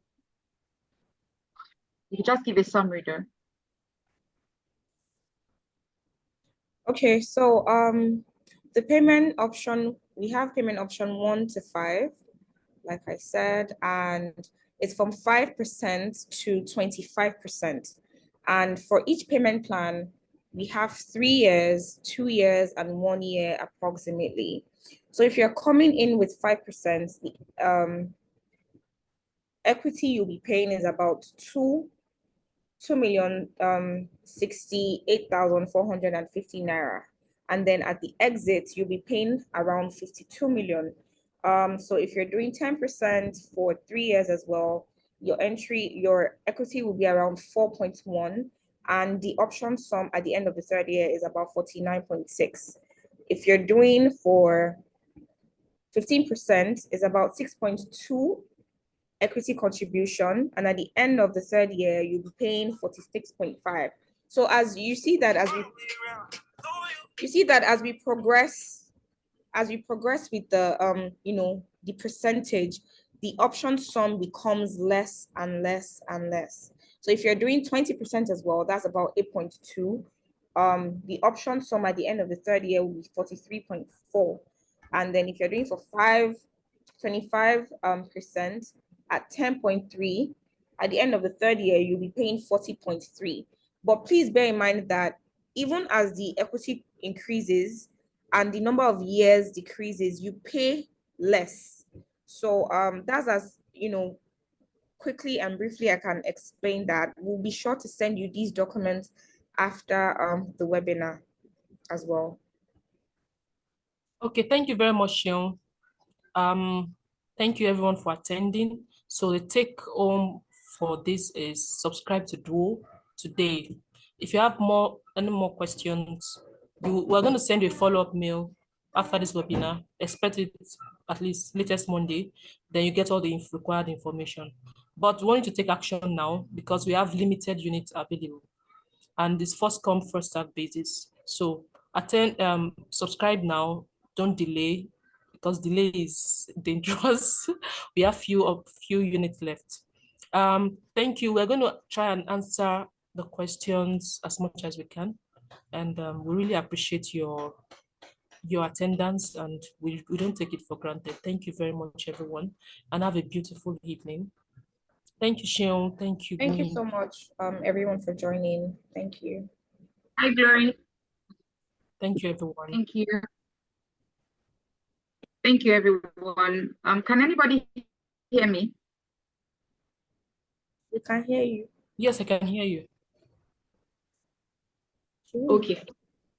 you can just give a summary there. Okay, so the payment option, we have payment option 1 to 5, like I said, and it's from 5% to 25%. And for each payment plan, we have 3 years, 2 years, and 1 year approximately. So if you're coming in with 5%, the equity you'll be paying is about 2,068,450 naira. And then at the exit, you'll be paying around 52 million. So if you're doing 10% for 3 years as well, your equity will be around 4.1, and the option sum at the end of the 3rd year is about 49.6. If you're doing for 15%, is about 6.2 equity contribution, and at the end of the 3rd year, you'll be paying 46.5. So as you see that as we progress with the the percentage, the option sum becomes less and less and less. So if you're doing 20% as well, that's about 8.2. The option sum at the end of the 3rd year will be 43.4. And then if you're doing for 25% at 10.3, at the end of the 3rd year, you'll be paying 40.3. But please bear in mind that even as the equity increases and the number of years decreases, you pay less. So that's as quickly and briefly I can explain that. We'll be sure to send you these documents after the webinar as well. Okay, thank you very much, Shion. Thank you everyone for attending. So the take home for this is subscribe to Duo today. If you have any more questions, we're going to send you a follow-up mail after this webinar. Expect it at least latest Monday. Then you get all the required information. But we want you to take action now because we have limited units available, and this first come first serve basis. So subscribe now. Don't delay, because delay is dangerous. We have few units left. Thank you. We're going to try and answer the questions as much as we can, and we really appreciate your attendance, and we don't take it for granted. Thank you very much, everyone, and have a beautiful evening. Thank you, Shion. Thank you. Thank you so much, everyone, for joining. Thank you. Hi, Glory. Thank you, everyone. Thank you. Thank you, everyone. Can anybody hear me? We can hear you. Yes, I can hear you. Okay.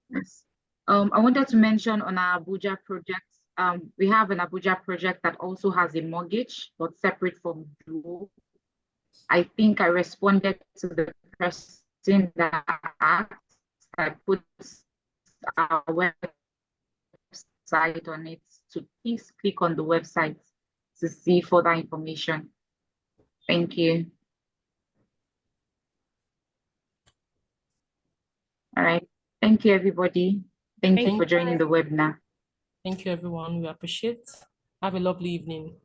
Yes. I wanted to mention on our Abuja project, we have an Abuja project that also has a mortgage, but separate from Duo. I think I responded to the person that asked. I put our website on it, so please click on the website to see further information. Thank you. All right. Thank you, everybody. Thank you Thank for joining the webinar. Thank you, everyone. We appreciate. Have a lovely evening.